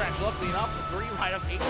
Truex, luckily enough, the green light of 8.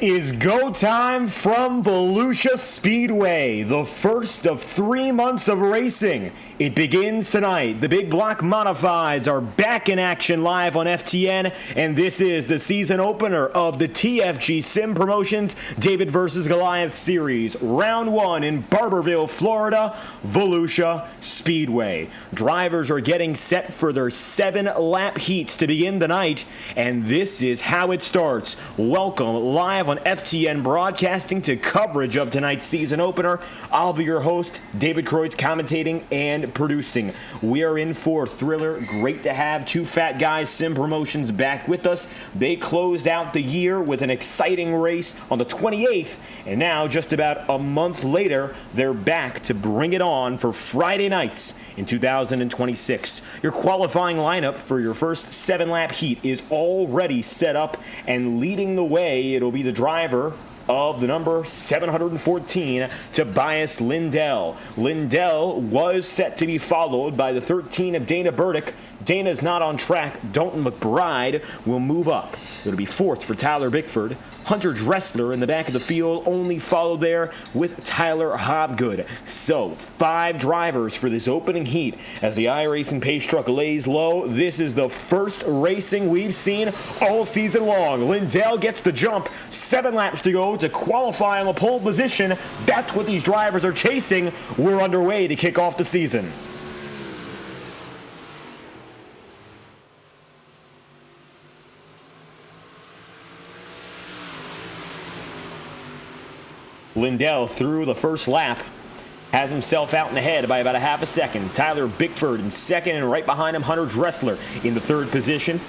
is go time from Volusia Speedway, the first of 3 months of racing. It begins tonight. The big block modifieds are back in action live on FTN, and this is the season opener of the TFG Sim Promotions David vs. Goliath Series, round 1 in Barberville, Florida, Volusia Speedway. Drivers are getting set for their 7-lap heats to begin the night, and this is how it starts. Welcome live on FTN Broadcasting to coverage of tonight's season opener. I'll be your host, David Kreutz, commentating and producing. We are in for a thriller. Great to have two fat guys Sim Promotions back with us. They closed out the year with an exciting race on the 28th, and now just about a month later, they're back to bring it on for Friday nights in 2026. Your qualifying lineup for your first 7-lap heat is already set up, and leading the way, it'll be the driver of the number 714, Tobias Lindell. Lindell was set to be followed by the 13 of Dana Burdick. Dana's not on track. Dalton McBride will move up. It'll be 4th for Tyler Bickford. Hunter Dressler in the back of the field, only followed there with Tyler Hobgood. So, 5 drivers for this opening heat as the iRacing pace truck lays low. This is the first racing we've seen all season long. Lindell gets the jump. 7 laps to go to qualify on the pole position. That's what these drivers are chasing. We're underway to kick off the season. Lindell through the first lap has himself out in the head by about a half a second. Tyler Bickford in second, and right behind him Hunter Dressler in the 3rd position.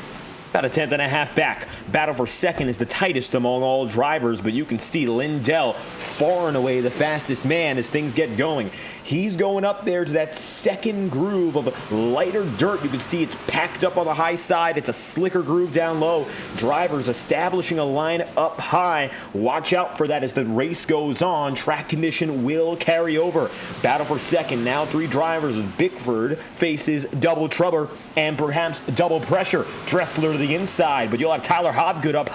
About a 10th and a half back. Battle for second is the tightest among all drivers, but you can see Lindell far and away the fastest man as things get going. He's going up there to that second groove of lighter dirt. You can see it's packed up on the high side. It's a slicker groove down low. Drivers establishing a line up high. Watch out for that as the race goes on. Track condition will carry over. Battle for second. Now 3 drivers. Bickford faces double trouble and perhaps double pressure. Dressler to the inside, but you'll have Tyler Hobgood up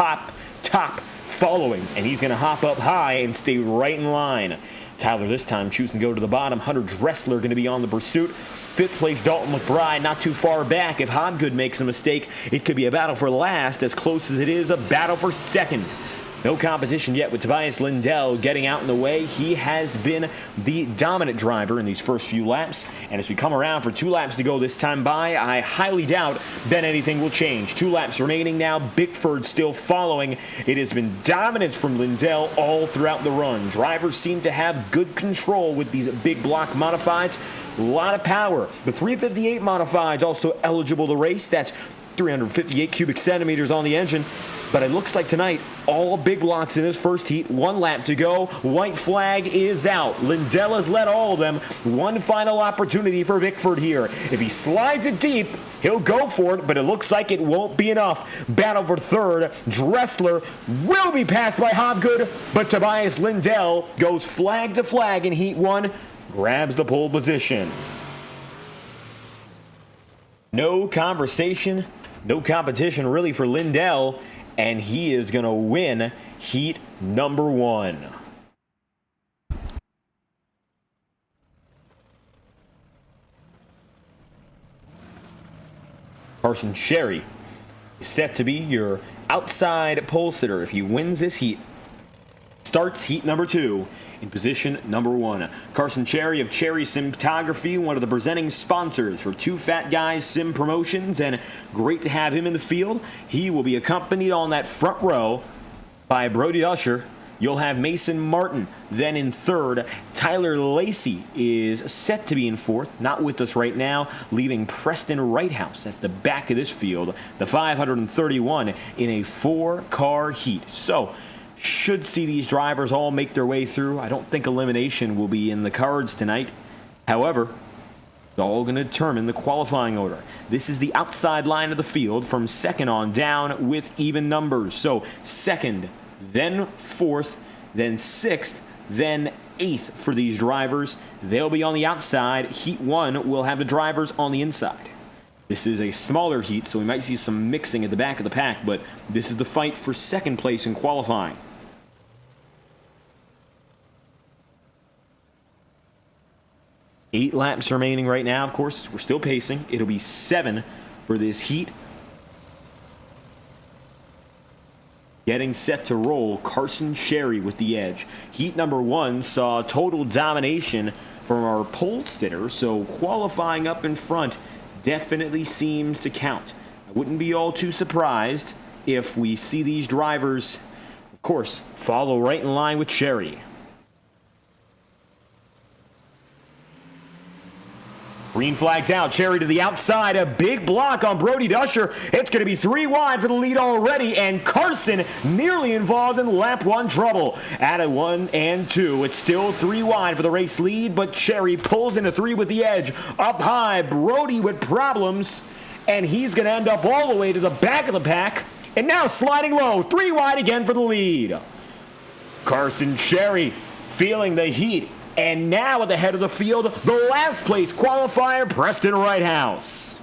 top following, and he's going to hop up high and stay right in line. Tyler this time choosing to go to the bottom. Hunter Dressler going to be on the pursuit. 5th place Dalton McBride not too far back. If Hobgood makes a mistake, it could be a battle for last as close as it is a battle for second. No competition yet with Tobias Lindell getting out in the way. He has been the dominant driver in these first few laps. And as we come around for 2 laps to go this time by, I highly doubt that anything will change. 2 laps remaining now. Bickford still following. It has been dominance from Lindell all throughout the run. Drivers seem to have good control with these big block modifieds. A lot of power. The 358 modifieds also eligible to race. That's 358 cubic centimeters on the engine. But it looks like tonight, all big blocks in this first heat. 1 lap to go. White flag is out. Lindell has led all of them. One final opportunity for Bickford here. If he slides it deep, he'll go for it, but it looks like it won't be enough. Battle for 3rd. Dressler will be passed by Hobgood, but Tobias Lindell goes flag to flag in Heat 1, grabs the pole position. No conversation, no competition really for Lindell, and he is going to win Heat number 1. Carson Sherry is set to be your outside pole sitter if he wins this heat. Starts heat number 2 in position number 1. Carson Cherry of Cherry Cinematography, one of the presenting sponsors for Two Fat Guys Sim Promotions, and great to have him in the field. He will be accompanied on that front row by Brody Usher. You'll have Mason Martin. Then in 3rd, Tyler Lacey is set to be in 4th, not with us right now, leaving Preston Wrighthouse at the back of this field, the 531 in a 4-car heat. So, should see these drivers all make their way through. I don't think elimination will be in the cards tonight. However, it's all going to determine the qualifying order. This is the outside line of the field from 2nd on down with even numbers. So 2nd, then 4th, then 6th, then 8th for these drivers. They'll be on the outside. Heat 1 will have the drivers on the inside. This is a smaller heat, so we might see some mixing at the back of the pack, but this is the fight for 2nd place in qualifying. 8 laps remaining right now. Of course, we're still pacing. It'll be 7 for this heat. Getting set to roll, Carson Sherry with the edge. Heat number 1 saw total domination from our pole sitter, so qualifying up in front definitely seems to count. I wouldn't be all too surprised if we see these drivers, of course, follow right in line with Sherry. Green flag's out. Cherry to the outside. A big block on Brody Duscher. It's going to be 3 wide for the lead already, and Carson nearly involved in lap 1 trouble. At a 1 and 2, it's still 3 wide for the race lead, but Cherry pulls into 3 with the edge. Up high, Brody with problems, and he's going to end up all the way to the back of the pack, and now sliding low. 3 wide again for the lead. Carson Sherry feeling the heat. And now at the head of the field, the last place qualifier, Preston Whitehouse.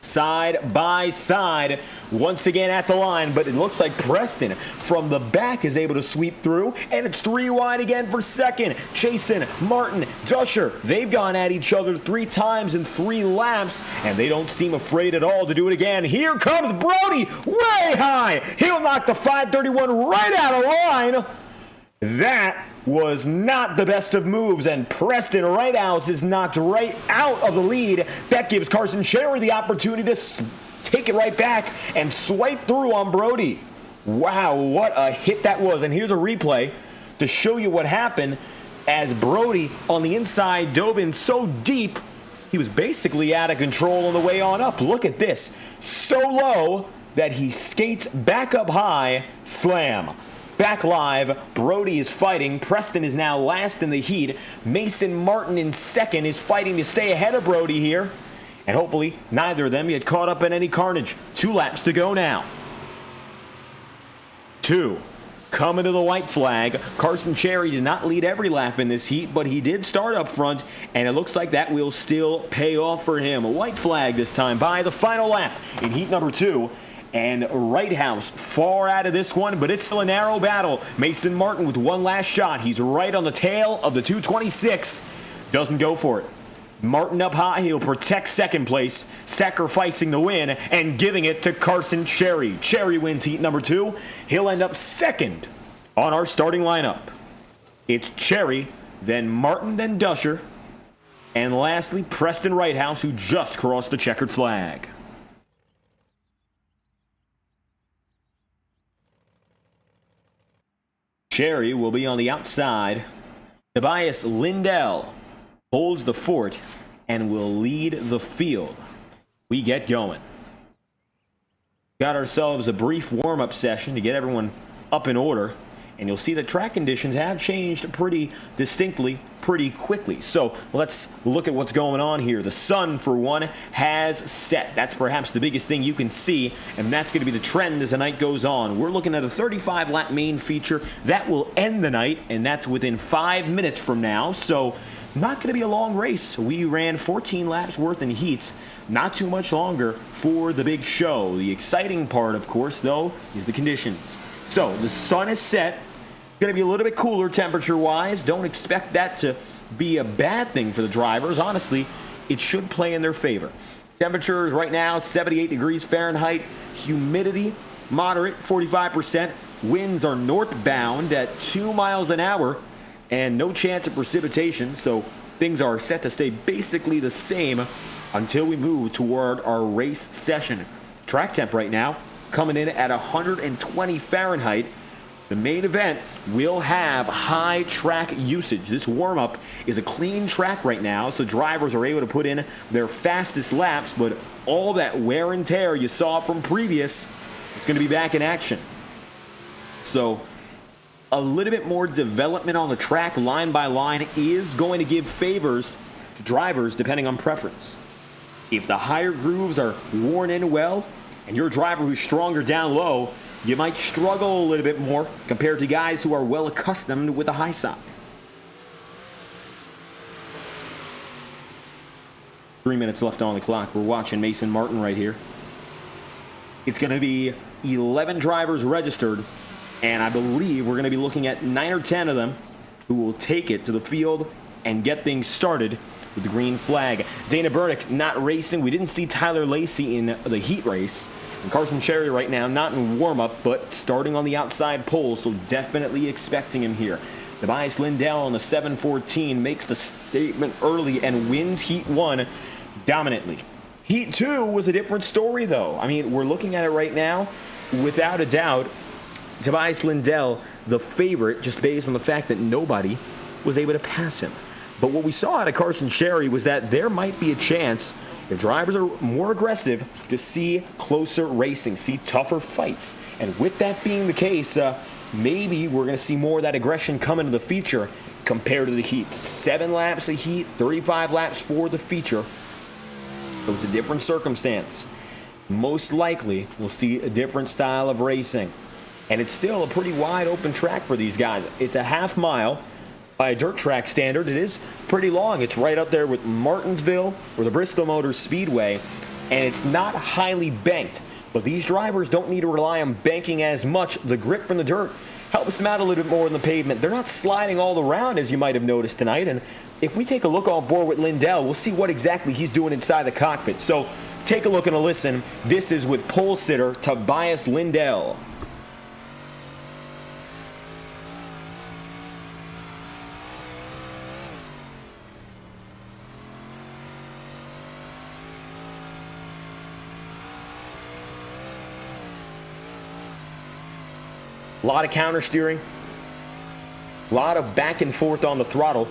Side by side, once again at the line, but it looks like Preston from the back is able to sweep through, and it's 3 wide again for second. Chasen, Martin, Duscher, they've gone at each other 3 times in 3 laps, and they don't seem afraid at all to do it again. Here comes Brody, way high. He'll knock the 531 right out of line. That was not the best of moves, and Preston Whitehouse is knocked right out of the lead. That gives Carson Sherry the opportunity to take it right back and swipe through on Brody. Wow, what a hit that was. And here's a replay to show you what happened as Brody on the inside dove in so deep, he was basically out of control on the way on up. Look at this. So low that he skates back up high, slam. Back live, Brody is fighting. Preston is now last in the heat. Mason Martin in second is fighting to stay ahead of Brody here. And hopefully neither of them get caught up in any carnage. 2 laps to go now. 2. Coming to the white flag. Carson Sherry did not lead every lap in this heat, but he did start up front, and it looks like that will still pay off for him. A white flag this time by the final lap in heat number 2. And Whitehouse far out of this one, but it's still a narrow battle. Mason Martin with 1 last shot. He's right on the tail of the 226. Doesn't go for it. Martin up high. He'll protect second place, sacrificing the win and giving it to Carson Sherry. Sherry wins heat number 2. He'll end up second on our starting lineup. It's Cherry, then Martin, then Duscher, and lastly Preston Whitehouse, who just crossed the checkered flag. Sherry will be on the outside. Tobias Lindell holds the fort and will lead the field. We get going. Got ourselves a brief warm-up session to get everyone up in order, and you'll see that track conditions have changed pretty distinctly, pretty quickly. So let's look at what's going on here. The sun, for one, has set. That's perhaps the biggest thing you can see, and that's going to be the trend as the night goes on. We're looking at a 35-lap main feature. That will end the night, and that's within 5 minutes from now. So not going to be a long race. We ran 14 laps worth in heats. Not too much longer for the big show. The exciting part, of course, though, is the conditions. So the sun is set. Going to be a little bit cooler temperature-wise. Don't expect that to be a bad thing for the drivers. Honestly, it should play in their favor. Temperature is right now 78 degrees Fahrenheit. Humidity, moderate, 45%. Winds are northbound at 2 miles an hour. And no chance of precipitation. So things are set to stay basically the same until we move toward our race session. Track temp right now coming in at 120 Fahrenheit. The main event will have high track usage. This warm-up is a clean track right now, so drivers are able to put in their fastest laps, but all that wear and tear you saw from previous, it's going to be back in action. So a little bit more development on the track line by line is going to give favors to drivers depending on preference. If the higher grooves are worn in well, and you're a driver who's stronger down low, you might struggle a little bit more compared to guys who are well accustomed with the high side. 3 minutes left on the clock. We're watching Mason Martin right here. It's going to be 11 drivers registered, and I believe we're going to be looking at 9 or 10 of them who will take it to the field and get things started with the green flag. Dana Burdick not racing. We didn't see Tyler Lacey in the heat race. And Carson Cherry right now not in warm-up, but starting on the outside pole, so definitely expecting him here. Tobias Lindell on the 714 makes the statement early and wins Heat 1 dominantly. Heat 2 was a different story, though. I mean, we're looking at it right now. Without a doubt, Tobias Lindell, the favorite, just based on the fact that nobody was able to pass him. But what we saw out of Carson Cherry was that there might be a chance, if drivers are more aggressive, to see closer racing, see tougher fights. And with that being the case, maybe we're going to see more of that aggression come into the feature compared to the heat. 7 laps of heat, 35 laps for the feature. So it's a different circumstance. Most likely, we'll see a different style of racing. And it's still a pretty wide open track for these guys. It's a half mile. By a dirt track standard, it is pretty long. It's right up there with Martinsville or the Bristol Motor Speedway, and it's not highly banked. But these drivers don't need to rely on banking as much. The grip from the dirt helps them out a little bit more than the pavement. They're not sliding all around, as you might have noticed tonight. And if we take a look on board with Lindell, we'll see what exactly he's doing inside the cockpit. So take a look and a listen. This is with pole sitter Tobias Lindell. A lot of counter steering, a lot of back and forth on the throttle,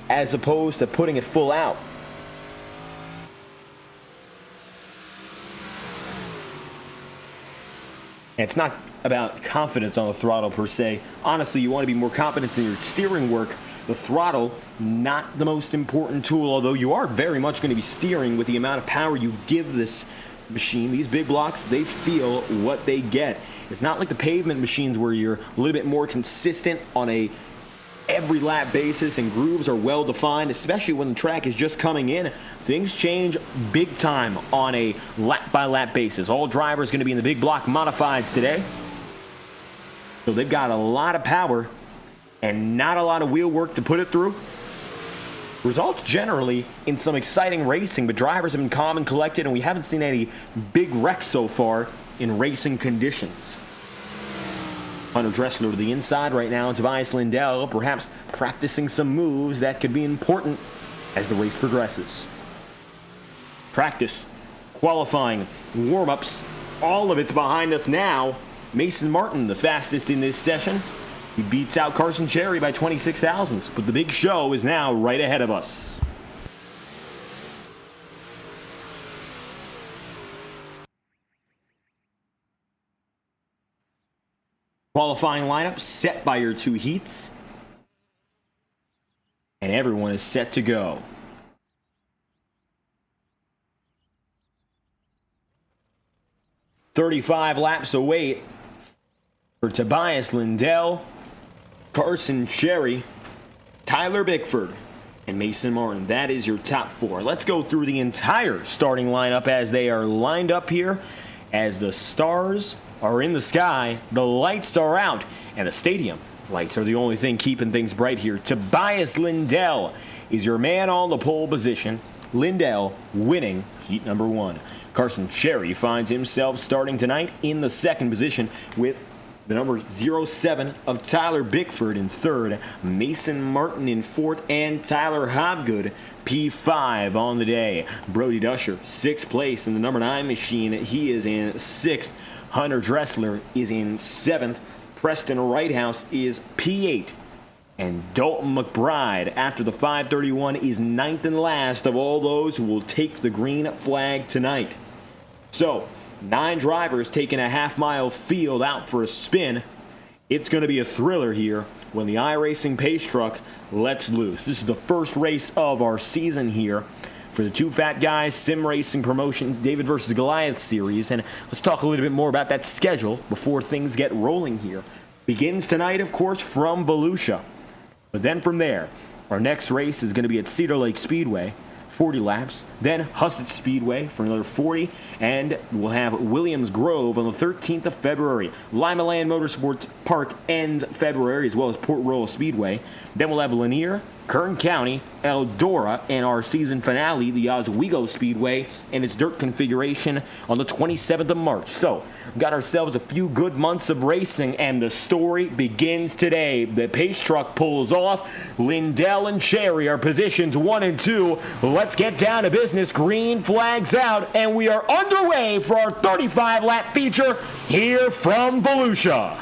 as opposed to putting it full out. And it's not about confidence on the throttle per se. Honestly, you want to be more competent in your steering work. The throttle, not the most important tool, although you are very much going to be steering with the amount of power you give this machine. These big blocks, they feel what they get. It's not like the pavement machines where you're a little bit more consistent on a every lap basis and grooves are well defined, especially when the track is just coming in. Things change big time on a lap by lap basis. All drivers going to be in the big block modifieds today. So they've got a lot of power and not a lot of wheel work to put it through. Results generally in some exciting racing, but drivers have been calm and collected, and we haven't seen any big wrecks so far in racing conditions. Hunter Dressler to the inside right now, and Tobias Lindell perhaps practicing some moves that could be important as the race progresses. Practice, qualifying, warm-ups, all of it's behind us now. Mason Martin, the fastest in this session. He beats out Carson Cherry by 26 thousandths, but the big show is now right ahead of us. Qualifying lineup set by your 2 heats. And everyone is set to go. "35 laps await for Tobias Lindell, Carson Cherry, Tyler Bickford, and Mason Martin. That is your top 4. Let's go through the entire starting lineup as they are lined up here. As the stars are in the sky, the lights are out, and the stadium lights are the only thing keeping things bright here. Tobias Lindell is your man on the pole position. Lindell winning heat number 1. Carson Cherry finds himself starting tonight in the 2nd position with the number 07 of Tyler Bickford in 3rd, Mason Martin in 4th, and Tyler Hobgood, P5 on the day. Brody Duscher, 6th place in the number 9 machine. He is in 6th. Hunter Dressler is in 7th. Preston Wrighthouse is P8. And Dalton McBride, after the 531, is 9th and last of all those who will take the green flag tonight. So, 9 drivers taking a half-mile field out for a spin. It's going to be a thriller here when the iRacing pace truck lets loose. This is the first race of our season here for the 2 Fat Guys Sim Racing Promotions David versus Goliath Series. And let's talk a little bit more about that schedule before things get rolling here. Begins tonight, of course, from Volusia. But then from there, our next race is going to be at Cedar Lake Speedway, 40 laps. Then Volusia Speedway for another 40. And we'll have Williams Grove on the 13th of February. Lima Land Motorsports Park ends February, as well as Port Royal Speedway. Then we'll have Lanier, Kern County, Eldora, and our season finale, the Oswego Speedway, and its dirt configuration on the 27th of March. So, we've got ourselves a few good months of racing, and the story begins today. The pace truck pulls off. Lindell and Sherry are positions 1 and 2. Let's get down to business. Green flags out, and we are underway for our 35-lap feature here from Volusia.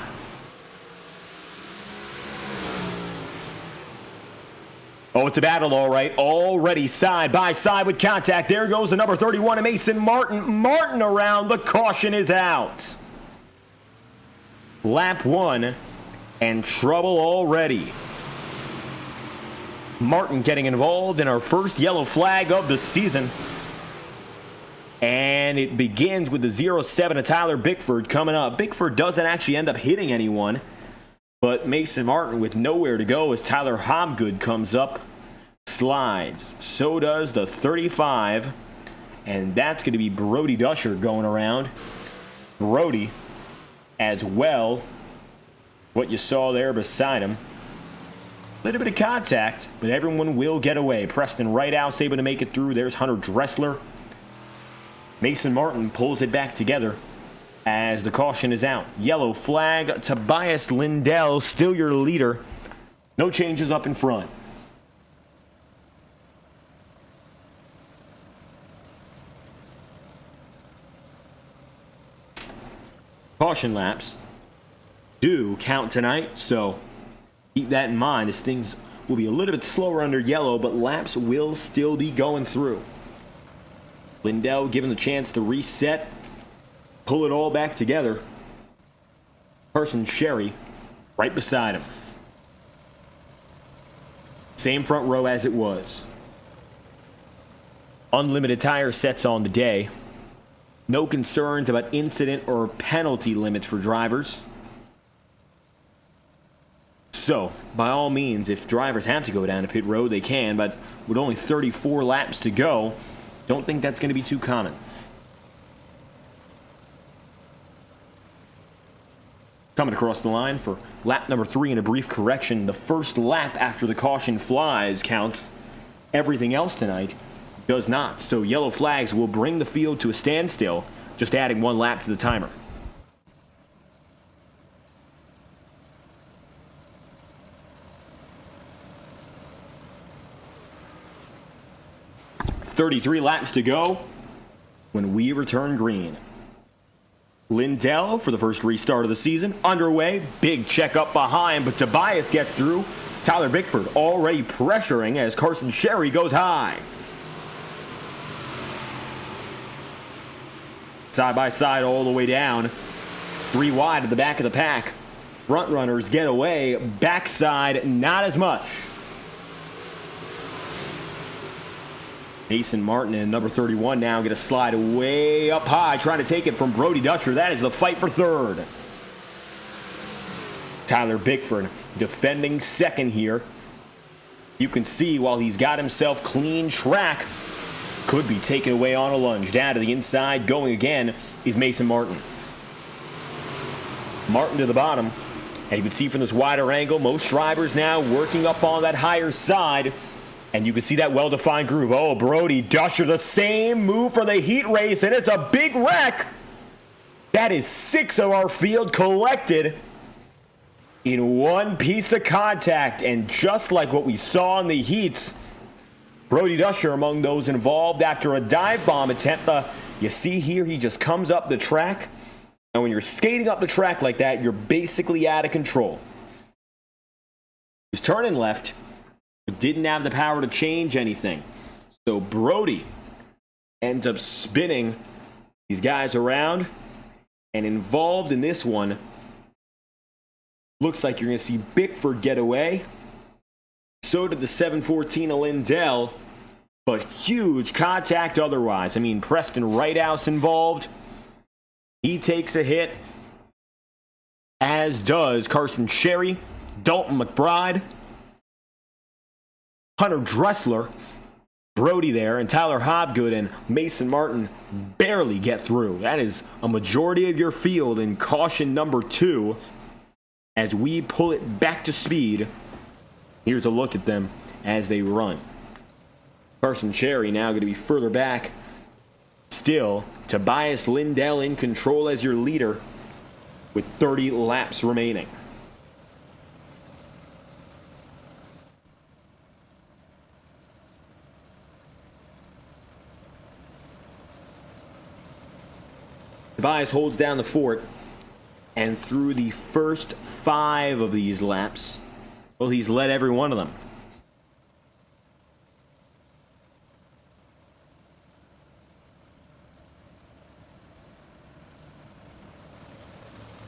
Oh, it's a battle, all right. Already side by side with contact. There goes the number 31 of Mason Martin. Martin around. The caution is out. Lap 1 and trouble already. Martin getting involved in our first yellow flag of the season. And it begins with the 0-7 of Tyler Bickford coming up. Bickford doesn't actually end up hitting anyone. But Mason Martin with nowhere to go as Tyler Hobgood comes up, slides. So does the 35. And that's going to be Brody Dusher going around. Brody as well. What you saw there beside him. A little bit of contact, but everyone will get away. Preston Righthouse able to make it through. There's Hunter Dressler. Mason Martin pulls it back together as the caution is out. Yellow flag. Tobias Lindell still your leader. No changes up in front. Caution laps do count tonight, so keep that in mind as things will be a little bit slower under yellow, but laps will still be going through. Lindell given the chance to reset, pull it all back together. Carson Sherry right beside him. Same front row as it was. Unlimited tire sets on the day. No concerns about incident or penalty limits for drivers. So, by all means, if drivers have to go down to pit road, they can, but with only 34 laps to go, don't think that's going to be too common. Coming across the line for lap number 3 and a brief correction. The first lap after the caution flies counts. Everything else tonight does not. So yellow flags will bring the field to a standstill, just adding 1 lap to the timer. .33 laps to go when we return green. Lindell for the first restart of the season. Underway. Big check up behind, but Tobias gets through. Tyler Bickford already pressuring as Carson Sherry goes high. Side by side all the way down. 3 wide at the back of the pack. Front runners get away. Backside, not as much. Mason Martin and number 31 now going to slide way up high, trying to take it from Brody Dusher. That is the fight for third. Tyler Bickford defending second here. You can see while he's got himself clean track, could be taken away on a lunge. Down to the inside, going again, is Mason Martin. Martin to the bottom. And you can see from this wider angle, most drivers now working up on that higher side. And you can see that well-defined groove. Oh, Brody Dusher, the same move for the heat race, and it's a big wreck. That is 6 of our field collected in one piece of contact. And just like what we saw in the heats, Brody Dusher among those involved after a dive bomb attempt. You see here, he just comes up the track. And when you're skating up the track like that, you're basically out of control. He's turning left. Didn't have the power to change anything. So Brody ends up spinning these guys around, and involved in this one, looks like you're going to see Bickford get away. So did the 714 of Lindell, but huge contact otherwise. I mean, Preston Righthouse involved. He takes a hit, as does Carson Sherry, Dalton McBride, Hunter Dressler, Brody there, and Tyler Hobgood and Mason Martin barely get through. That is a majority of your field in caution number 2 as we pull it back to speed. Here's a look at them as they run. Carson Cherry now going to be further back. Still, Tobias Lindell in control as your leader with 30 laps remaining. Tobias holds down the fort, and through the first 5 of these laps, well, he's led every one of them.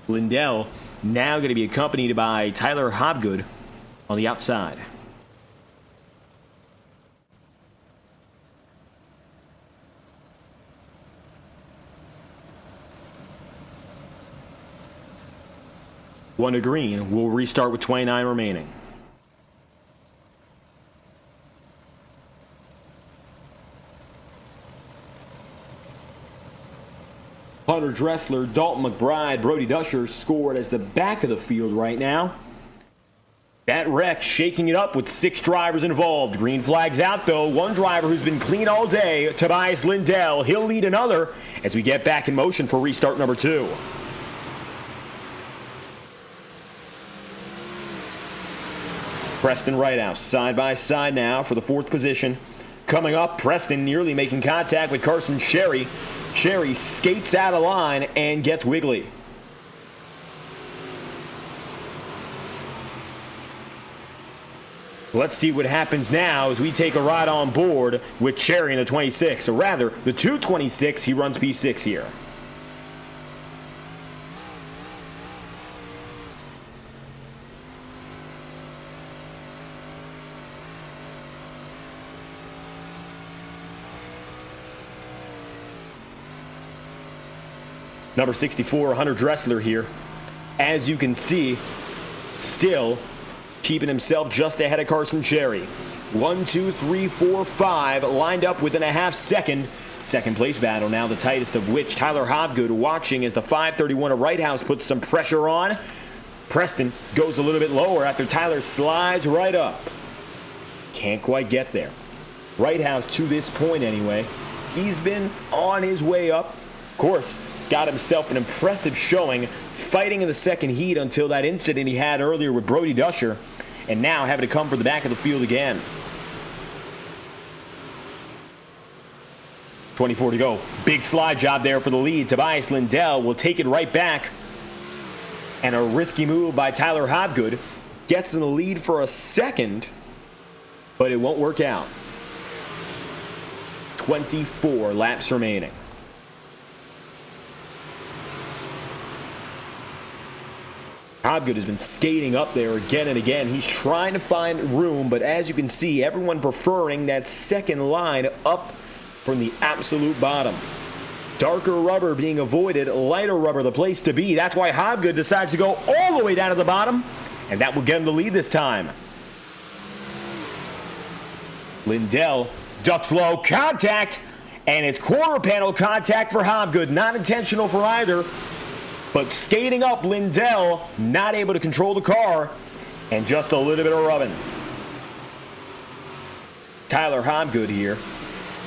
Lindell now going to be accompanied by Tyler Hobgood on the outside. One to green. We'll restart with 29 remaining. Hunter Dressler, Dalton McBride, Brody Dusher scored as the back of the field right now. That wreck shaking it up with 6 drivers involved. Green flags out though. One driver who's been clean all day, Tobias Lindell. He'll lead another as we get back in motion for restart number 2. Preston Righthouse side by side now for the 4th position. Coming up, Preston nearly making contact with Carson Cherry. Cherry skates out of line and gets wiggly. Let's see what happens now as we take a ride on board with Cherry in the 26, or rather, the 226. He runs P6 here. Number 64, Hunter Dressler here. As you can see, still keeping himself just ahead of Carson Cherry. 1, 2, 3, 4, 5 lined up within a half second. Second place battle now, the tightest of which Tyler Hobgood watching as the 531 of Righthouse puts some pressure on. Preston goes a little bit lower after Tyler slides right up. Can't quite get there. Righthouse to this point anyway. He's been on his way up. Of course, got himself an impressive showing fighting in the second heat until that incident he had earlier with Brody Dusher, and now having to come for the back of the field again. 24 to go. Big slide job there for the lead. Tobias Lindell will take it right back. And a risky move by Tyler Hobgood gets in the lead for a second, but it won't work out. 24 laps remaining. Hobgood has been skating up there again and again. He's trying to find room, but as you can see, everyone preferring that second line up from the absolute bottom. Darker rubber being avoided, lighter rubber the place to be. That's why Hobgood decides to go all the way down to the bottom, and that will get him the lead this time. Lindell ducks low, contact, and it's quarter panel contact for Hobgood. Not intentional for either. But skating up, Lindell not able to control the car, and just a little bit of rubbing. Tyler Hobgood here,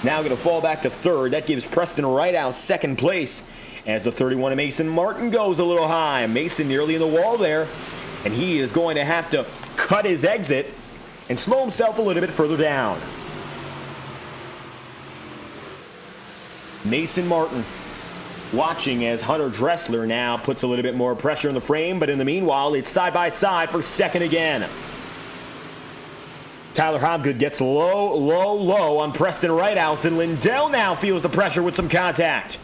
now going to fall back to 3rd. That gives Preston Righthouse 2nd place as the 31 of Mason Martin goes a little high. Mason nearly in the wall there, and he is going to have to cut his exit and slow himself a little bit further down. Mason Martin watching as Hunter Dressler now puts a little bit more pressure in the frame, but in the meanwhile, it's side by side for 2nd again. Tyler Hobgood gets low, low, low on Preston Righthouse, and Lindell now feels the pressure with some contact.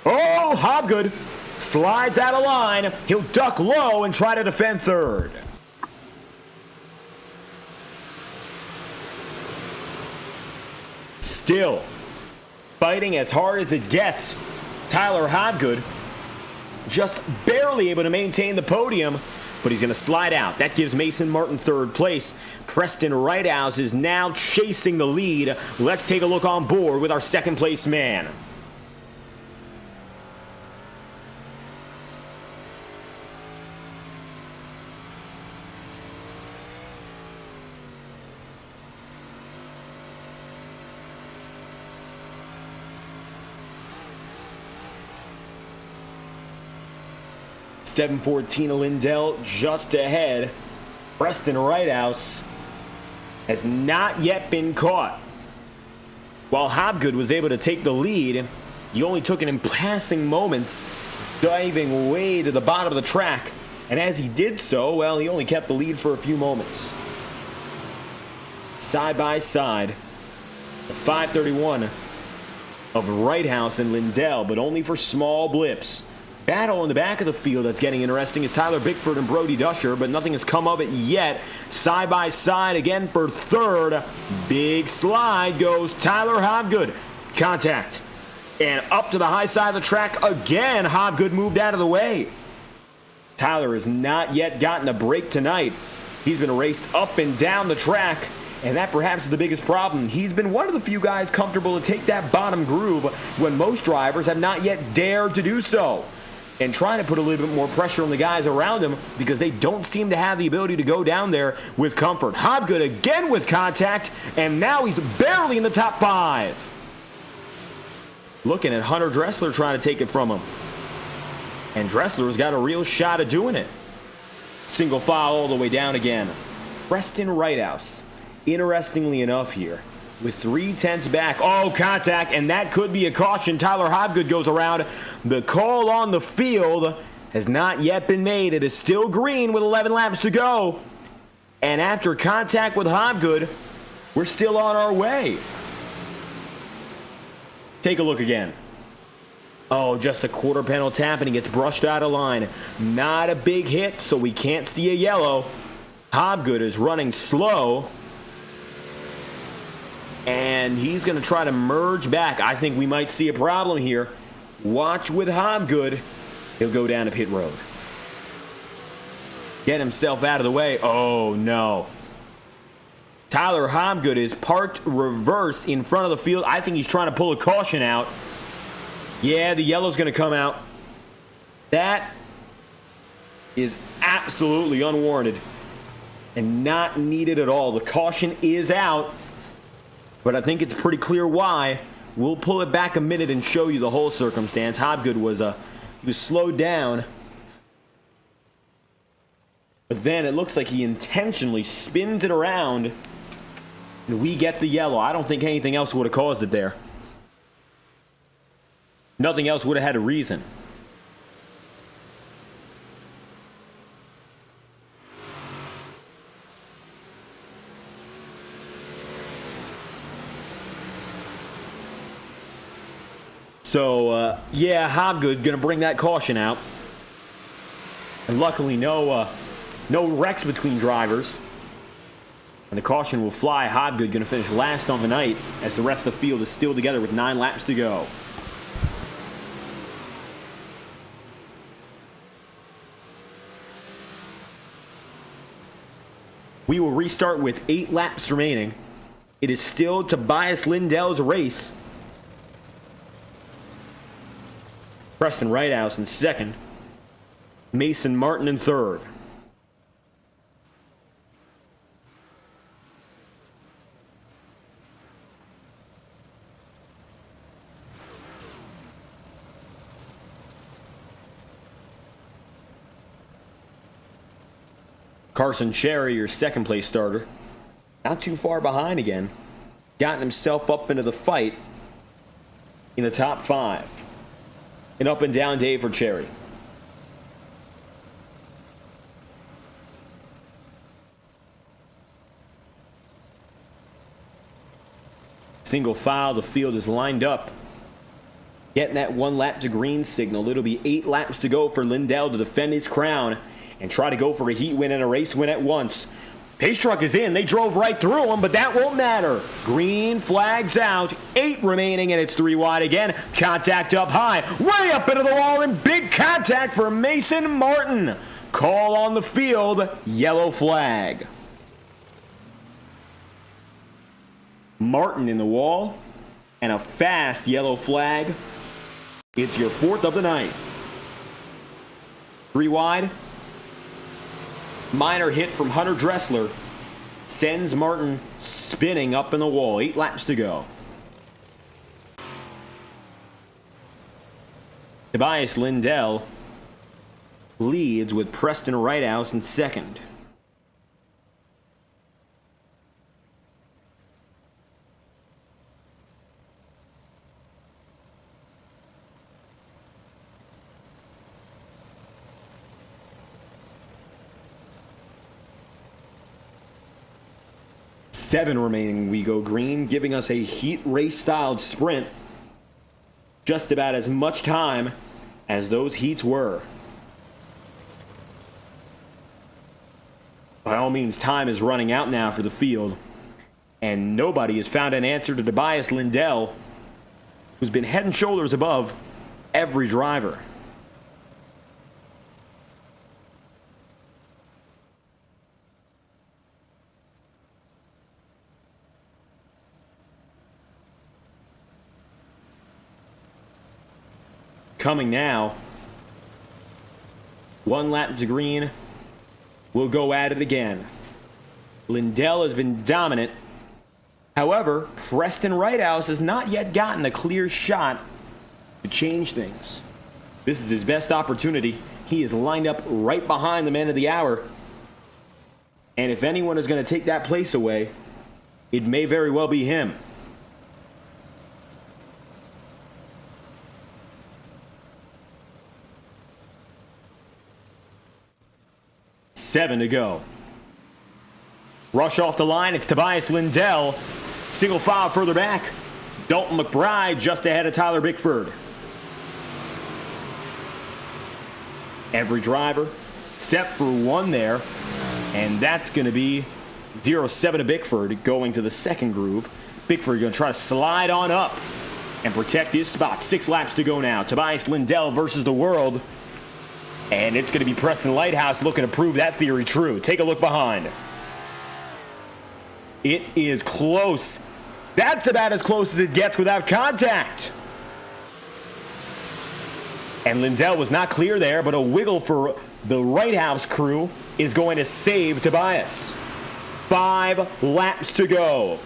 Oh, Hobgood slides out of line. He'll duck low and try to defend 3rd. Still fighting as hard as it gets. Tyler Hobgood just barely able to maintain the podium. but he's going to slide out. That gives Mason Martin third place. Preston Righthouse is now chasing the lead. Let's take a look on board with our second place man. $7.14 Lindell just ahead. Preston Righthouse has not yet been caught. While Hobgood was able to take the lead, he only took it in passing moments, diving way to the bottom of the track. And as he did so, well, he only kept the lead for a few moments. Side by side, the 531 of Righthouse and Lindell, but only for small blips. Battle in the back of the field that's getting interesting is Tyler Bickford and Brody Duscher, but nothing has come of it yet. Side by side again for third. Big slide goes Tyler Hobgood. Contact. And up to the high side of the track again. Hobgood moved out of the way. Tyler has not yet gotten a break tonight. He's been raced up and down the track, and that perhaps is the biggest problem. He's been one of the few guys comfortable to take that bottom groove when most drivers have not yet dared to do so. And trying to put a little bit more pressure on the guys around him because they don't seem to have the ability to go down there with comfort. Hobgood again with contact, and now he's barely in the top 5. Looking at Hunter Dressler trying to take it from him. And Dressler's got a real shot at doing it. Single file all the way down again. Preston Righthouse, interestingly enough here, with 3/10 back. Oh, contact, and that could be a caution. Tyler Hobgood goes around. The call on the field has not yet been made. It is still green with 11 laps to go. And after contact with Hobgood, we're still on our way. Take a look again. Oh, just a quarter panel tap, and he gets brushed out of line. Not a big hit, so we can't see a yellow. Hobgood is running slow. And he's going to try to merge back. I think we might see a problem here. Watch with Hobgood. He'll go down to pit road. Get himself out of the way. Oh, no. Tyler Hobgood is parked reverse in front of the field. I think he's trying to pull a caution out. Yeah, the yellow's going to come out. That is absolutely unwarranted and not needed at all. The caution is out. But I think it's pretty clear why. We'll pull it back a minute and show you the whole circumstance. Hobgood was he was slowed down. But then it looks like he intentionally spins it around. And we get the yellow. I don't think anything else would have caused it there. Nothing else would have had a reason. So, yeah, Hobgood going to bring that caution out. And luckily, no wrecks between drivers. And the caution will fly. Hobgood going to finish last on the night as the rest of the field is still together with 9 laps to go. We will restart with 8 laps remaining. It is still Tobias Lindell's race. Preston Righthouse in second. Mason Martin in third. Carson Cherry, your second place starter. Not too far behind again. Gotten himself up into the fight in the top 5. An up and down day for Cherry. Single file, the field is lined up. Getting that 1 lap to green signal. It'll be 8 laps to go for Lindell to defend his crown and try to go for a heat win and a race win at once. Pace truck is in. They drove right through him, but that won't matter. Green flags out. 8 remaining, and it's 3 wide again. Contact up high. Way up into the wall, and big contact for Mason Martin. Call on the field, yellow flag. Martin in the wall, and a fast yellow flag. It's your 4th of the night. 3 wide. Minor hit from Hunter Dressler sends Martin spinning up in the wall. 8 laps to go. Tobias Lindell leads with Preston Righthouse in second. Seven remaining, we go green, giving us a heat race styled sprint. Just about as much time as those heats were. By all means, time is running out now for the field, and nobody has found an answer to Tobias Lindell, who's been head and shoulders above every driver. Coming now, 1 lap to green. We'll go at it again. Lindell has been dominant. However, Preston Righthouse has not yet gotten a clear shot to change things. This is his best opportunity. He is lined up right behind the man of the hour. And if anyone is going to take that place away, it may very well be him. Seven to go. Rush off the line. It's Tobias Lindell. Single file further back. Dalton McBride just ahead of Tyler Bickford. Every driver set for 1 there. And that's going to be 0-7 to Bickford going to the second groove. Bickford going to try to slide on up and protect his spot. 6 laps to go now. Tobias Lindell versus the world. And it's going to be Preston Lighthouse looking to prove that theory true. Take a look behind. It is close. That's about as close as it gets without contact. And Lindell was not clear there, but a wiggle for the Righthouse crew is going to save Tobias. 5 laps to go.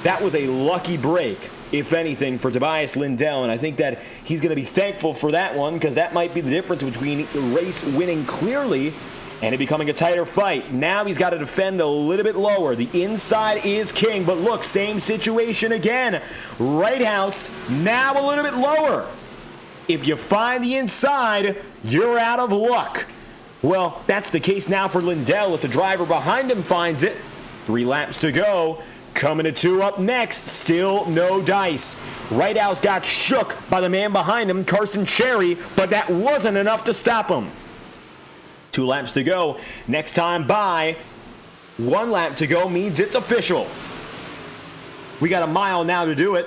That was a lucky break, if anything, for Tobias Lindell, and I think that he's going to be thankful for that one, because that might be the difference between the race winning clearly and it becoming a tighter fight. Now he's got to defend a little bit lower. The inside is king, but look, same situation again. Righthouse now a little bit lower. If you find the inside, you're out of luck. Well, that's the case now for Lindell if the driver behind him finds it. 3 laps to go. Coming to 2 up next, still no dice. Righthouse got shook by the man behind him, Carson Cherry, but that wasn't enough to stop him. 2 laps to go. Next time by, 1 lap to go means it's official. We got a mile now to do it,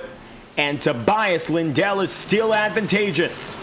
and Tobias Lindell is still advantageous.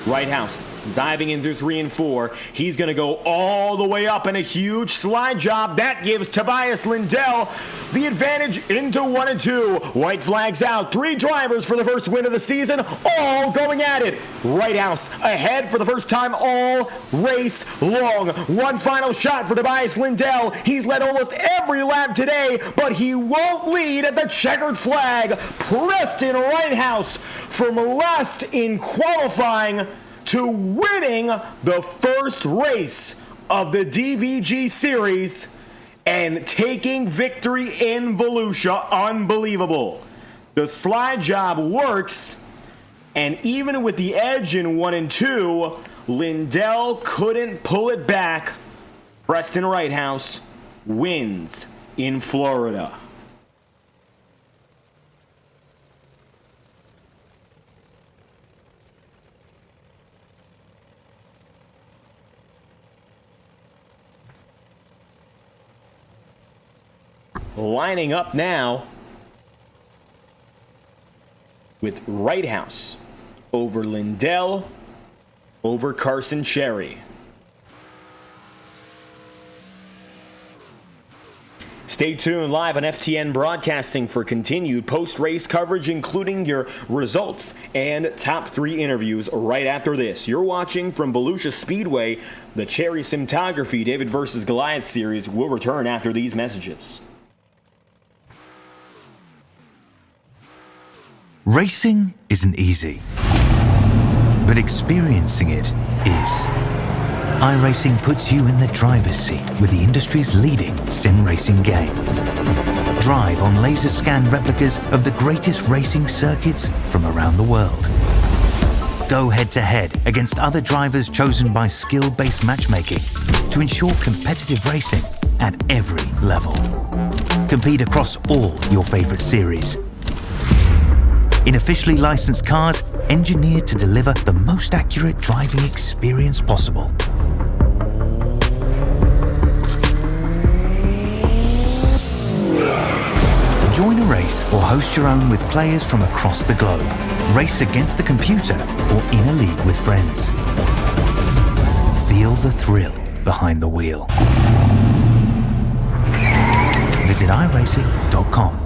Righthouse diving in through 3 and 4. He's going to go all the way up in a huge slide job. That gives Tobias Lindell the advantage into 1 and 2. White flags out. 3 drivers for the first win of the season, all going at it. Righthouse ahead for the first time all race long. 1 final shot for Tobias Lindell. He's led almost every lap today, but he won't lead at the checkered flag. Preston Righthouse from last in qualifying to winning the first race of the DVG series and taking victory in Volusia. Unbelievable. The slide job works, and even with the edge in 1 and 2, Lindell couldn't pull it back. Preston Righthouse wins in Florida. Lining up now with Righthouse over Lindell over Carson Cherry. Stay tuned live on FTN Broadcasting for continued post-race coverage, including your results and top 3 interviews right after this. You're watching from Volusia Speedway. The Cherry Cinematography David vs. Goliath Series will return after these messages. Racing isn't easy, but experiencing it is. iRacing puts you in the driver's seat with the industry's leading sim racing game. Drive on laser scan replicas of the greatest racing circuits from around the world. Go head-to-head against other drivers chosen by skill-based matchmaking to ensure competitive racing at every level. Compete across all your favorite series. In officially licensed cars, engineered to deliver the most accurate driving experience possible. Join a race or host your own with players from across the globe. Race against the computer or in a league with friends. Feel the thrill behind the wheel. Visit iRacing.com.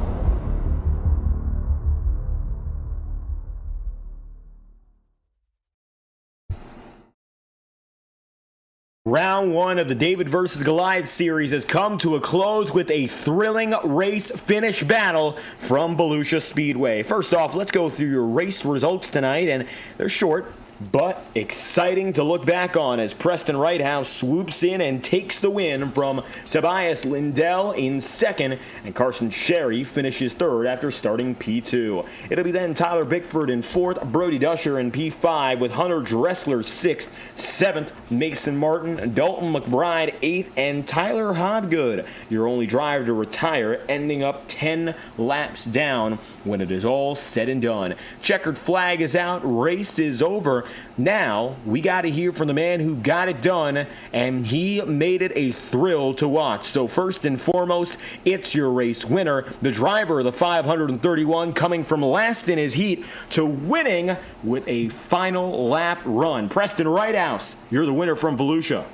Round 1 of the David vs. Goliath series has come to a close with a thrilling race finish battle from Volusia Speedway. First off, let's go through your race results tonight, and they're short but exciting to look back on as Preston Righthouse swoops in and takes the win from Tobias Lindell in second, and Carson Cherry finishes third after starting P2. It'll be then Tyler Bickford in fourth, Brody Dusher in P5 with Hunter Dressler sixth, seventh, Mason Martin, Dalton McBride eighth, and Tyler Hodgood, your only driver to retire, ending up 10 laps down when it is all said and done. Checkered flag is out, race is over. Now, we got to hear from the man who got it done, and he made it a thrill to watch. So first and foremost, it's your race winner, the driver of the 531, coming from last in his heat to winning with a final lap run. Preston Righthouse, you're the winner from Volusia.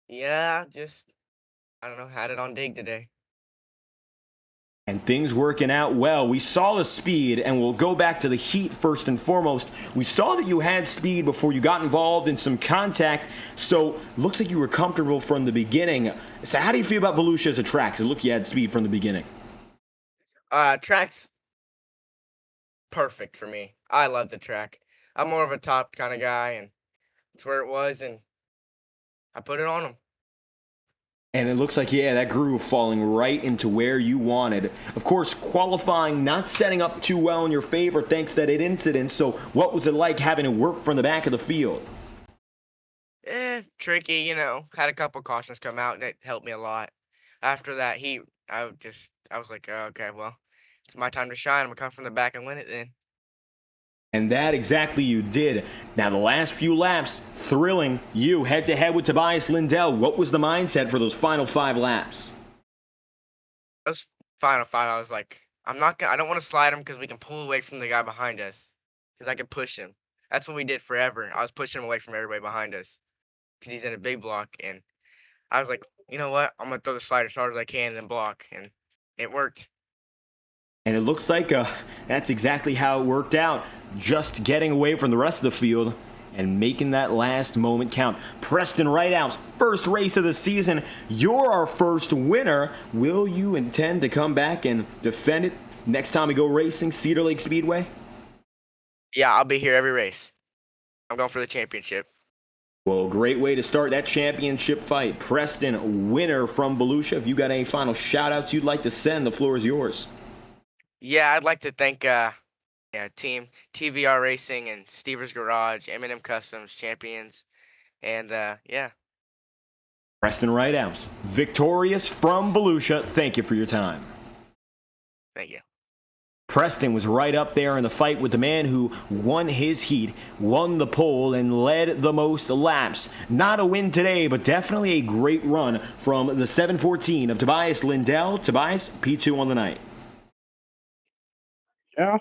Yeah, I don't know, had it on dig today. And things working out well. We saw the speed, and we'll go back to the heat first and foremost. We saw that you had speed before you got involved in some contact, so looks like you were comfortable from the beginning. So how do you feel about Volusia as a track? Because look, you had speed from the beginning. Track's perfect for me. I love the track. I'm more of a top kind of guy, and it's where it was, and I put it on him. And it looks like, yeah, that groove falling right into where you wanted. Of course, qualifying not setting up too well in your favor thanks to that incident. So what was it like having to work from the back of the field? Tricky, had a couple cautions come out, and it helped me a lot. After that heat, I was like, oh, okay, well, it's my time to shine. I'm going to come from the back and win it then. And that exactly you did. Now, the last few laps, thrilling. You head-to-head with Tobias Lindell. What was the mindset for those final 5 laps? Those final 5, I was like, I don't want to slide him because we can pull away from the guy behind us because I can push him. That's what we did forever. I was pushing him away from everybody behind us because he's in a big block. And I was like, you know what? I'm going to throw the slider as hard as I can and then block. And it worked. And it looks like that's exactly how it worked out. Just getting away from the rest of the field and making that last moment count. Preston Righthouse, first race of the season. You're our first winner. Will you intend to come back and defend it next time we go racing, Cedar Lake Speedway? Yeah, I'll be here every race. I'm going for the championship. Well, great way to start that championship fight. Preston, winner from Volusia. If you got any final shout-outs you'd like to send, the floor is yours. Yeah, I'd like to thank Team TVR Racing and Stever's Garage, M&M Customs champions, and yeah. Preston Righthouse, victorious from Volusia. Thank you for your time. Thank you. Preston was right up there in the fight with the man who won his heat, won the pole, and led the most laps. Not a win today, but definitely a great run from the 714 of Tobias Lindell. Tobias, P2 on the night. Yeah,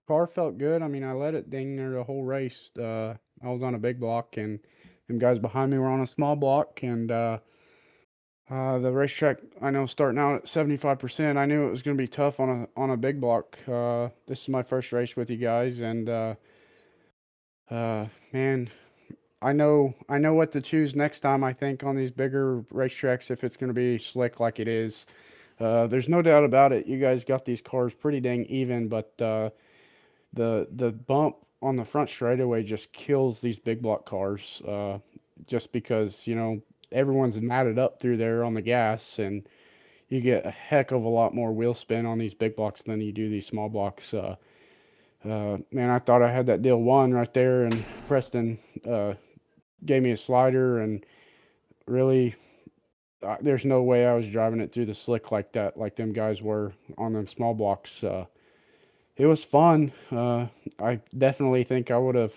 car felt good. I mean, I let it dang near the whole race. I was on a big block, and them guys behind me were on a small block, and the racetrack, I know, starting out at 75%, I knew it was going to be tough on a big block. This is my first race with you guys, and man, I know what to choose next time. I think on these bigger racetracks, if it's going to be slick like it is. There's no doubt about it. You guys got these cars pretty dang even, but the bump on the front straightaway just kills these big block cars. Just because everyone's matted up through there on the gas, and you get a heck of a lot more wheel spin on these big blocks than you do these small blocks. Man, I thought I had that deal won right there, and Preston gave me a slider, and really, there's no way I was driving it through the slick like that, like them guys were on them small blocks. It was fun. I definitely think I would have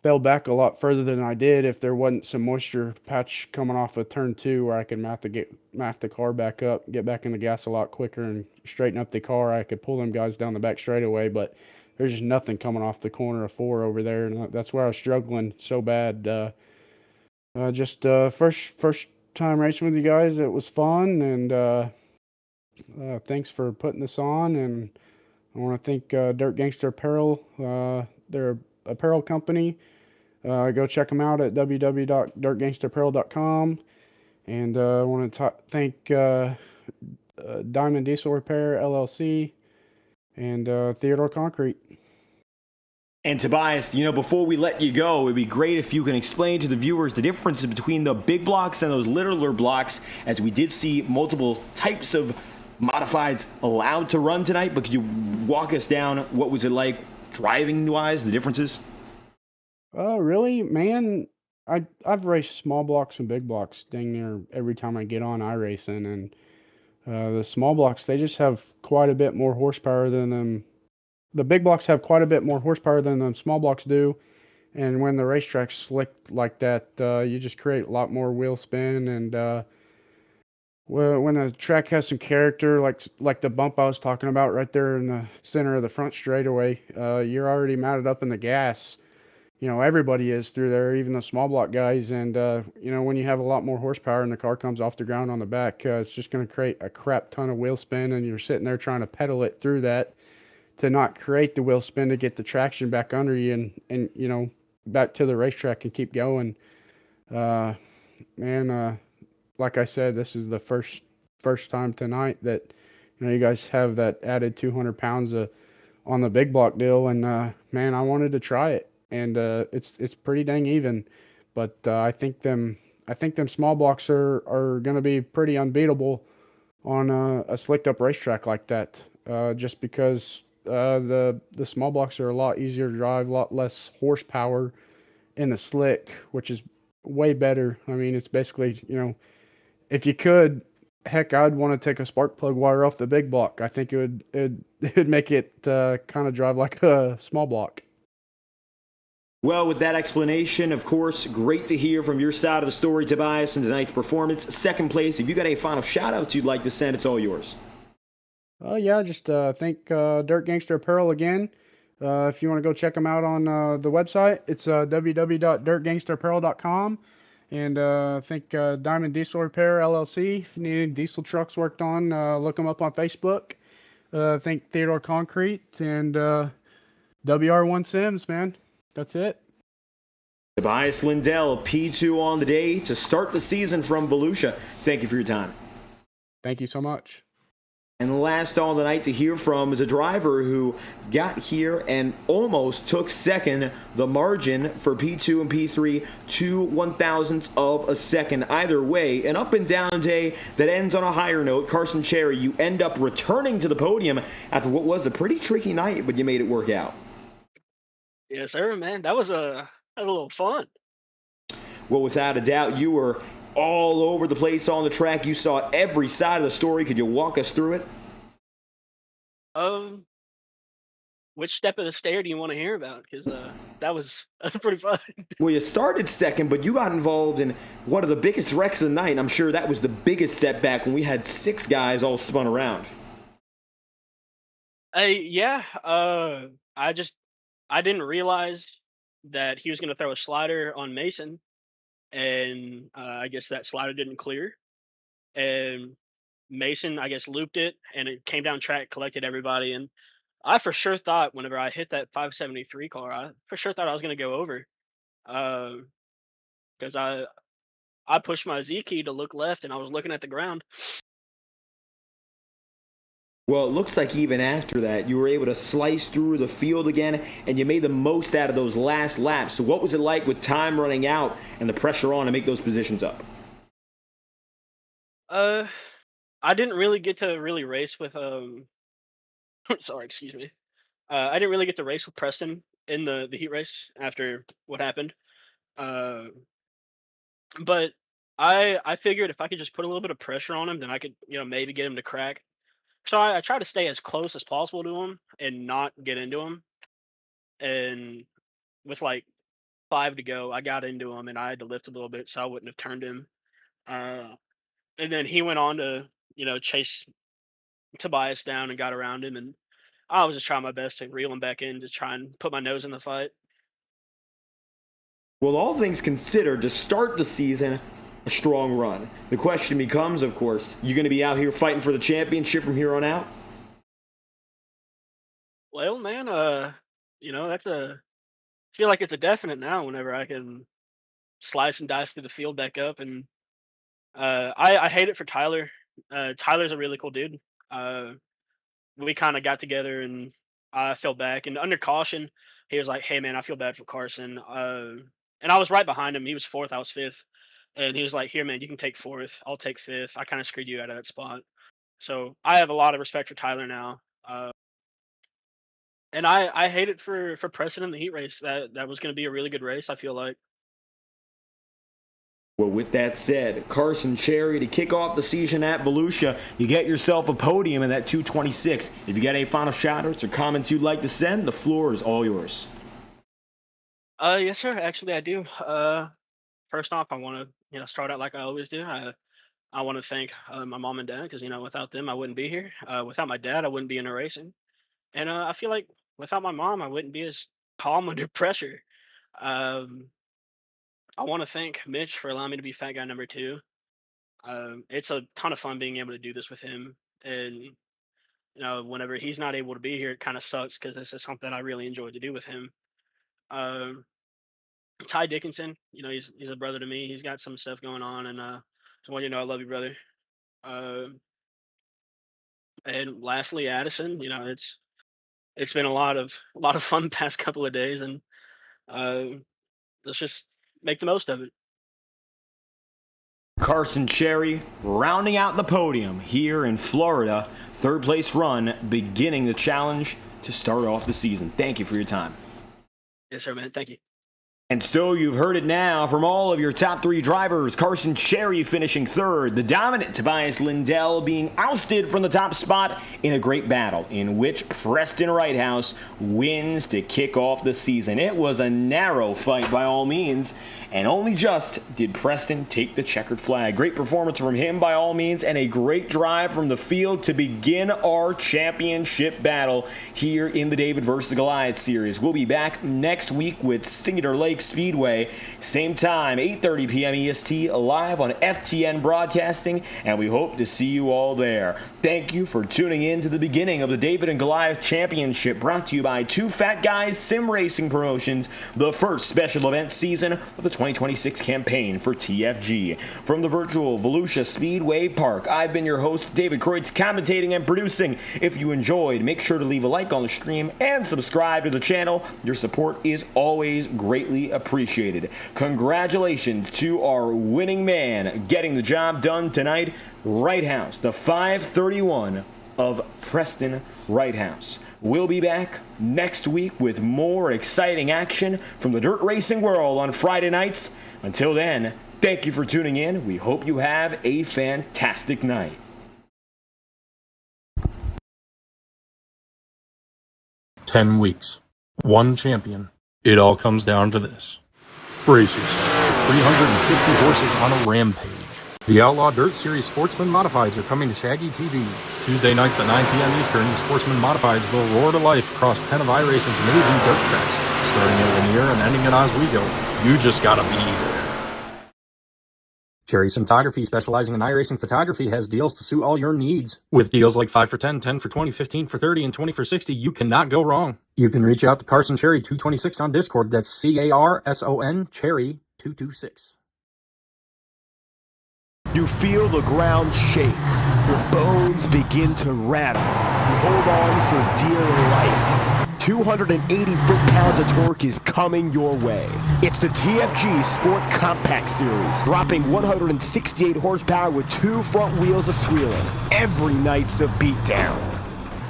fell back a lot further than I did if there wasn't some moisture patch coming off of turn 2 where I could mount the car back up, get back in the gas a lot quicker, and straighten up the car. I could pull them guys down the back straightaway, but there's just nothing coming off the corner of 4 over there, and that's where I was struggling so bad. Just first time racing with you guys. It was fun, and thanks for putting this on. And I want to thank Dirt Gangster Apparel. They're an apparel company. Go check them out at www.dirtgangsterapparel.com. And I want to thank Diamond Diesel Repair LLC and Theodore Concrete. And Tobias, before we let you go, it'd be great if you can explain to the viewers the differences between the big blocks and those littler blocks, as we did see multiple types of modifieds allowed to run tonight. But could you walk us down what was it like driving-wise, the differences? Really, man, I've raced small blocks and big blocks dang near every time I get on iRacing, and the small blocks, they just have quite a bit more horsepower than them. The big blocks have quite a bit more horsepower than the small blocks do, and when the racetrack's slick like that, you just create a lot more wheel spin, and when the track has some character, like the bump I was talking about right there in the center of the front straightaway, you're already mounted up in the gas. Everybody is through there, even the small block guys. And, when you have a lot more horsepower and the car comes off the ground on the back, it's just going to create a crap ton of wheel spin. And you're sitting there trying to pedal it through that to not create the wheel spin to get the traction back under you and back to the racetrack and keep going. Man, like I said, this is the first time tonight that, you guys have that added 200 pounds on the big block deal. And, man, I wanted to try it. And it's pretty dang even, but I think them small blocks are going to be pretty unbeatable on a slicked up racetrack like that. Just because the small blocks are a lot easier to drive, a lot less horsepower in the slick, which is way better. I mean, it's basically if you could, heck, I'd want to take a spark plug wire off the big block. I think it'd make it kind of drive like a small block. Well, with that explanation, of course, great to hear from your side of the story, Tobias, in tonight's performance. Second place, if you got any final shout-outs you'd like to send, it's all yours. Yeah, just thank Dirt Gangster Apparel again. If you want to go check them out on the website, it's www.dirtgangsterapparel.com. And thank Diamond Diesel Repair LLC. If you need any diesel trucks worked on, look them up on Facebook. Thank Theodore Concrete and WR1 Sims, man. That's it. Tobias Lindell, P2 on the day to start the season from Volusia. Thank you for your time. Thank you so much. And last on the night to hear from is a driver who got here and almost took second. The margin for P2 and P3, 2 1,000ths of a second. Either way, an up and down day that ends on a higher note. Carson Cherry, you end up returning to the podium after what was a pretty tricky night, but you made it work out. Yes, sir, man. That was a little fun. Well, without a doubt, you were all over the place on the track. You saw every side of the story. Could you walk us through it? Which step of the stair do you want to hear about? Because that was pretty fun. Well, you started second, but you got involved in one of the biggest wrecks of the night. I'm sure that was the biggest setback when we had 6 guys all spun around. Yeah. I just I didn't realize that he was gonna throw a slider on Mason, and I guess that slider didn't clear, and Mason, I guess, looped it, and it came down track, collected everybody, and I for sure thought whenever I hit that 573 car, I for sure thought I was gonna go over, because I pushed my Z key to look left, and I was looking at the ground. Well, it looks like even after that, you were able to slice through the field again, and you made the most out of those last laps. So what was it like with time running out and the pressure on to make those positions up? Uh, I didn't really get to really race with sorry, excuse me. I didn't really get to race with Preston in the heat race after what happened. Uh, but I figured if I could just put a little bit of pressure on him, then I could maybe get him to crack. So I try to stay as close as possible to him and not get into him. And with like 5 to go, I got into him and I had to lift a little bit so I wouldn't have turned him. Uh, and then he went on to chase Tobias down and got around him, and I was just trying my best to reel him back in to try and put my nose in the fight. Well, all things considered, to start the season, a strong run. The question becomes, of course, you going to be out here fighting for the championship from here on out? Well, man, that's a I feel like it's a definite now. Whenever I can slice and dice through the field back up, and I hate it for Tyler. Tyler's a really cool dude. Uh, we kind of got together and I fell back, and under caution, he was like, "Hey, man, I feel bad for Carson." And I was right behind him. He was fourth, I was fifth, and he was like, "Here, man, you can take fourth. I'll take fifth. I kind of screwed you out of that spot." So I have a lot of respect for Tyler now. And I hate it for Preston in the heat race. That was going to be a really good race, I feel like. Well, with that said, Carson Cherry to kick off the season at Volusia. You get yourself a podium in that 226. If you got any final shout-outs or comments you'd like to send, the floor is all yours. Yes, sir. Actually, I do. First off, I want to start out like I always do. I want to thank my mom and dad because without them I wouldn't be here. Without my dad, I wouldn't be in a racing. And I feel like without my mom, I wouldn't be as calm under pressure. Um, I want to thank Mitch for allowing me to be fat guy number two. It's a ton of fun being able to do this with him. And whenever he's not able to be here, it kind of sucks because this is something I really enjoy to do with him. Um, Ty Dickinson, he's a brother to me. He's got some stuff going on, and just want you to know I love you, brother. Uh, and lastly, Addison, it's been a lot of fun past couple of days, and uh, let's just make the most of it. Carson Cherry rounding out the podium here in Florida. Third place run, beginning the challenge to start off the season. Thank you for your time. Yes, sir, man. Thank you. And so you've heard it now from all of your top three drivers. Carson Cherry finishing third. The dominant Tobias Lindell being ousted from the top spot in a great battle in which Preston Righthouse wins to kick off the season. It was a narrow fight by all means, and only just did Preston take the checkered flag. Great performance from him by all means, and a great drive from the field to begin our championship battle here in the David versus Goliath series. We'll be back next week with Cedar Lake Speedway, same time, 8:30 p.m. EST, live on FTN Broadcasting, and we hope to see you all there. Thank you for tuning in to the beginning of the David and Goliath Championship, brought to you by Two Fat Guys Sim Racing Promotions, the first special event season of the 2026 campaign for TFG. From the virtual Volusia Speedway Park, I've been your host, David Kreutz, commentating and producing. If you enjoyed, make sure to leave a like on the stream and subscribe to the channel. Your support is always greatly appreciated. Congratulations to our winning man getting the job done tonight, Righthouse, the 531 of Preston Righthouse. We'll be back next week with more exciting action from the dirt racing world on Friday nights. Until then, thank you for tuning in. We hope you have a fantastic night. "10 weeks, one champion. It all comes down to this. Brace yourself. 350 horses on a rampage. The Outlaw Dirt Series Sportsman Modifieds are coming to Shaggy TV. Tuesday nights at 9 p.m. Eastern, the Sportsman Modifieds will roar to life across 10 of iRacing's amazing dirt tracks, starting at Lanier and ending at Oswego. You just gotta be there. Cherry Cinematography, specializing in iRacing photography, has deals to suit all your needs. With deals like 5 for 10, 10 for 20, 15 for 30, and 20 for 60, you cannot go wrong. You can reach out to Carson Cherry 226 on Discord. That's CARSON Cherry 226. You feel the ground shake. Your bones begin to rattle. You hold on for dear life. 280 foot-pounds of torque is coming your way. It's the TFG Sport Compact Series, dropping 168 horsepower with 2 front wheels of squealing. Every night's a beatdown.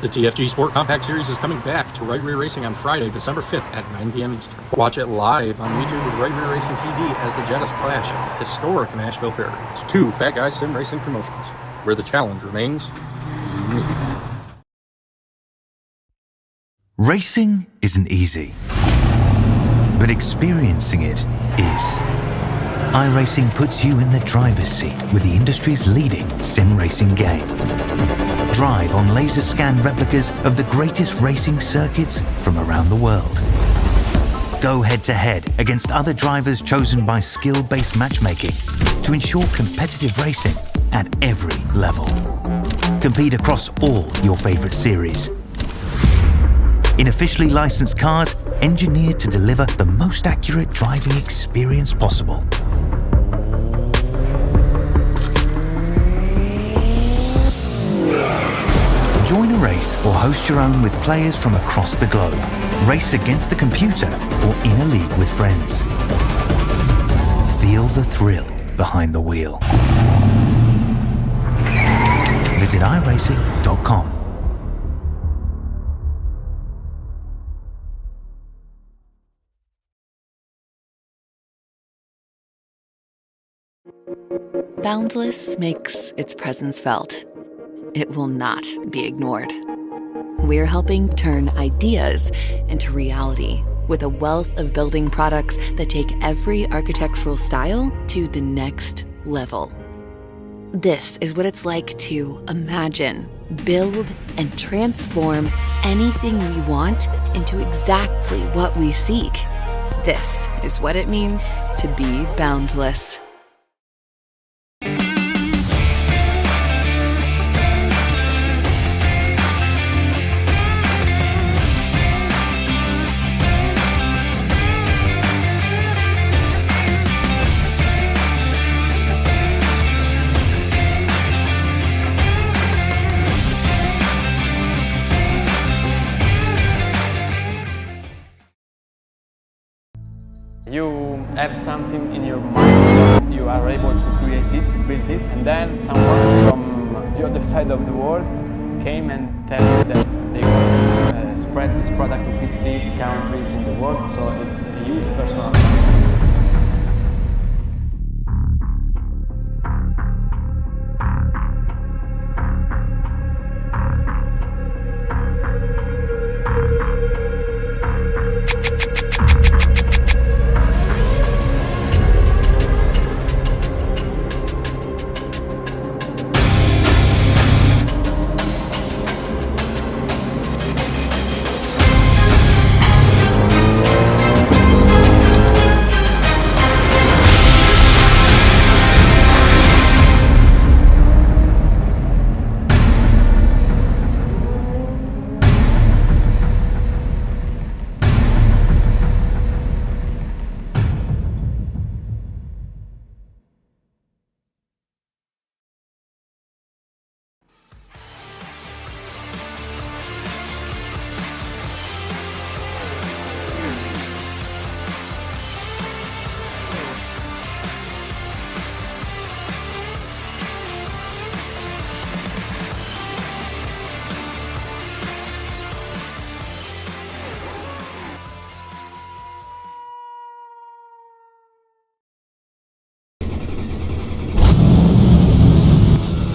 The TFG Sport Compact Series is coming back to Right Rear Racing on Friday, December 5th at 9 p.m. Eastern. Watch it live on YouTube with Right Rear Racing TV as the Jettis clash at the historic Nashville Fairgrounds. 2 Fat Guys Sim Racing promotions, where the challenge remains unique. Racing isn't easy, but experiencing it is. iRacing puts you in the driver's seat with the industry's leading sim racing game. Drive on laser scan replicas of the greatest racing circuits from around the world. Go head to head against other drivers chosen by skill-based matchmaking to ensure competitive racing at every level. Compete across all your favorite series. In officially licensed cars, engineered to deliver the most accurate driving experience possible. Join a race or host your own with players from across the globe. Race against the computer or in a league with friends. Feel the thrill behind the wheel. Visit iRacing.com. Boundless makes its presence felt. It will not be ignored. We're helping turn ideas into reality with a wealth of building products that take every architectural style to the next level. This is what it's like to imagine, build, and transform anything we want into exactly what we seek. This is what it means to be boundless. You have something in your mind, you are able to create it, to build it, and then someone from the other side of the world came and tell you that they want to spread this product to 50 countries in the world, so it's a huge personal accomplishment.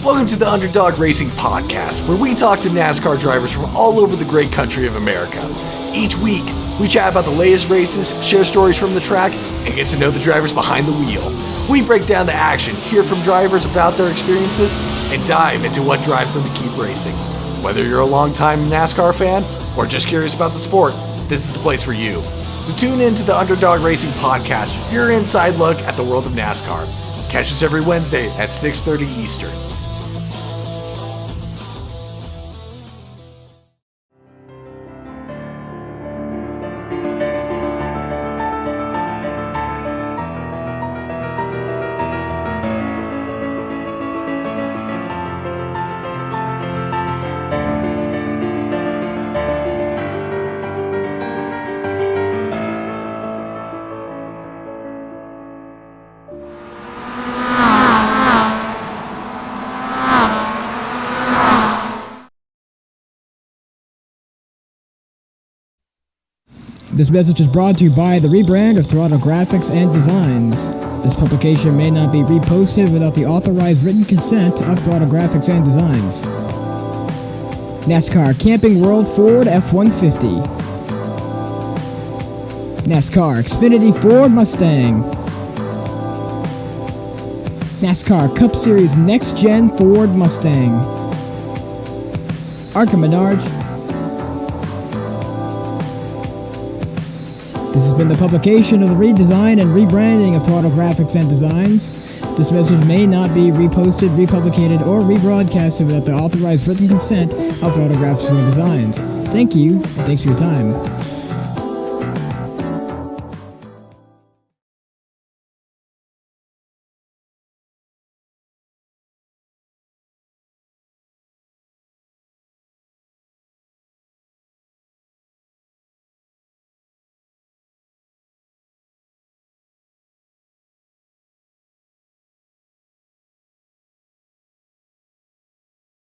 Welcome to the Underdog Racing Podcast, where we talk to NASCAR drivers from all over the great country of America. Each week, We chat about the latest races, share stories from the track, and get to know the drivers behind the wheel. We break down the action, hear from drivers about their experiences, and dive into what drives them to keep racing. Whether you're a longtime NASCAR fan or just curious about the sport, this is the place for you. So tune in to the Underdog Racing Podcast, your inside look at the world of NASCAR. Catch us every Wednesday at 6:30 Eastern. This message is brought to you by the rebrand of Throttle Graphics and Designs. This publication may not be reposted without the authorized written consent of Throttle Graphics and Designs. NASCAR Camping World Ford F-150. NASCAR Xfinity Ford Mustang. NASCAR Cup Series Next-Gen Ford Mustang. Arca Menards. This has been the publication of the redesign and rebranding of Throttle Graphics and Designs. This message may not be reposted, republicated, or rebroadcasted without the authorized written consent of Throttle Graphics and Designs. Thank you, and thanks for your time.